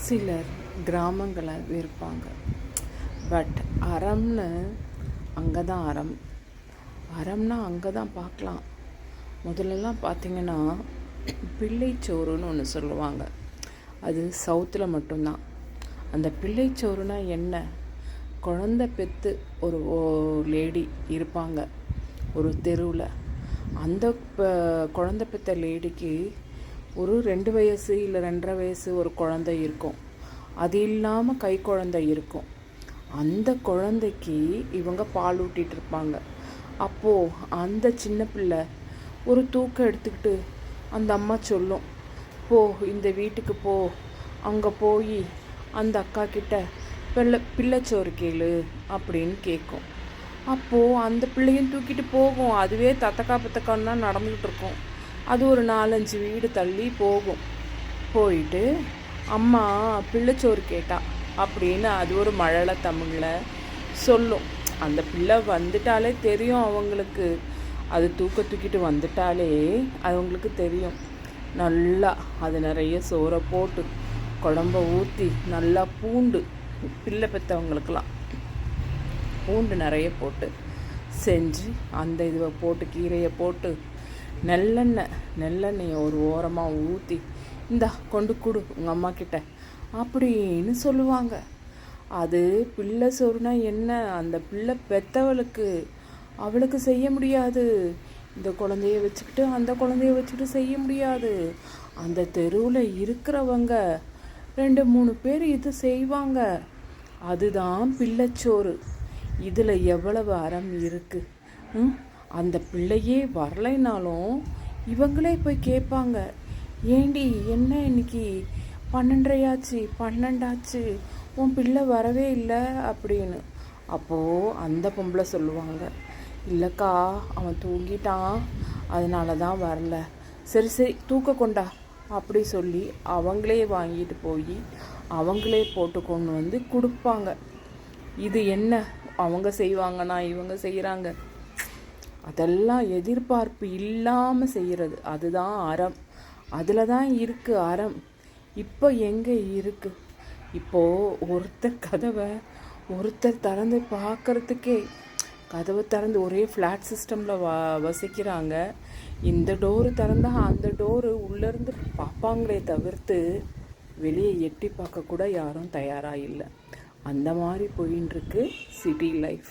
சிலர் கிராமங்களை வெறுப்பாங்க. பட் அறம்னு அங்கே தான் அறம்னா அங்கே தான் பார்க்கலாம். முதல்லலாம் பார்த்திங்கன்னா பிள்ளைச்சோறுன்னு ஒன்று சொல்லுவாங்க. அது சவுத்தில் மட்டும்தான். அந்த பிள்ளைச்சோறுனா என்ன? குழந்த பெற்று ஒரு லேடி இருப்பாங்க ஒரு தெருவில். அந்த குழந்த பெற்ற லேடிக்கு ஒரு 2 வயசு இல்லை 2.5 வயசு ஒரு குழந்தை இருக்கும். அது இல்லாமல் கை குழந்தை இருக்கும். அந்த குழந்தைக்கு இவங்க பால் ஊட்டிகிட்டு இருப்பாங்க. அப்போது அந்த சின்ன பிள்ளை ஒரு தூக்கம் எடுத்துக்கிட்டு அந்த அம்மா சொல்லும், போ இந்த வீட்டுக்கு போ, அங்கே போய் அந்த அக்கா கிட்ட பிள்ளைச்சோறு கேளு அப்படின்னு கேட்கும். அப்போது அந்த பிள்ளையும் தூக்கிட்டு போகும். அதுவே தத்தக்கா பத்தக்கான்னு தான் நடந்துக்கிட்டு இருக்கும். அது ஒரு 4-5 வீடு தள்ளி போகும். போயிட்டு அம்மா பிள்ளைச்சோறு கேட்டா அப்படின்னு அது ஒரு மழலை தமிழில் சொல்லும். அந்த பிள்ளை வந்துட்டாலே தெரியும் அவங்களுக்கு. அது தூக்கிட்டு வந்துட்டாலே அவங்களுக்கு தெரியும். நல்லா அது நிறைய சோறை போட்டு குழம்ப ஊற்றி நல்லா பூண்டு, பிள்ளை பெற்றவங்களுக்கெல்லாம் பூண்டு நிறைய போட்டு செஞ்சு அந்த இதுவை போட்டு கீரையை போட்டு நெல்லெண்ணெயை ஒரு ஓரமாக ஊற்றி இந்தா கொண்டு கொடு உங்கள் அம்மா கிட்ட அப்படின்னு சொல்லுவாங்க. அது பிள்ளை சோறுனா என்ன? அந்த பிள்ளை பெற்றவளுக்கு அவளுக்கு செய்ய முடியாது. இந்த குழந்தைய வச்சுக்கிட்டு அந்த குழந்தைய வச்சுக்கிட்டு செய்ய முடியாது. அந்த தெருவில் இருக்கிறவங்க 2-3 பேர் இது செய்வாங்க. அதுதான் பிள்ளைச்சோறு. இதில் எவ்வளவு அறம் இருக்குது. அந்த பிள்ளையே வரலைனாலும் இவங்களே போய் கேட்பாங்க, ஏண்டி என்ன இன்னைக்கு 12 உன் பிள்ளை வரவே இல்லை அப்படின்னு. அப்போது அந்த பொம்பளை சொல்லுவாங்க, இல்லைக்கா அவன் தூங்கிட்டான் அதனால தான் வரல. சரி தூக்க கொண்டா அப்படி சொல்லி அவங்களே வாங்கிட்டு போய் அவங்களே போட்டு கொண்டு வந்து கொடுப்பாங்க. இது என்ன அவங்க செய்வாங்கன்னா இவங்க செய்கிறாங்க? அதெல்லாம் எதிர்பார்ப்பு இல்லாமல் செய்கிறது. அதுதான் அறம். அதில் தான் இருக்குது அறம். இப்போ எங்கே இருக்குது? இப்போது ஒருத்தர் திறந்து பார்க்குறதுக்கே, கதவை திறந்து ஒரே ஃப்ளாட் சிஸ்டமில் வசிக்கிறாங்க. இந்த டோரு திறந்தால் அந்த டோரு உள்ளேருந்து பார்ப்பாங்களே தவிர்த்து வெளியே எட்டி பார்க்க கூட யாரும் தயாராக இல்லை. அந்த மாதிரி போயின்னு இருக்கு சிட்டி லைஃப்.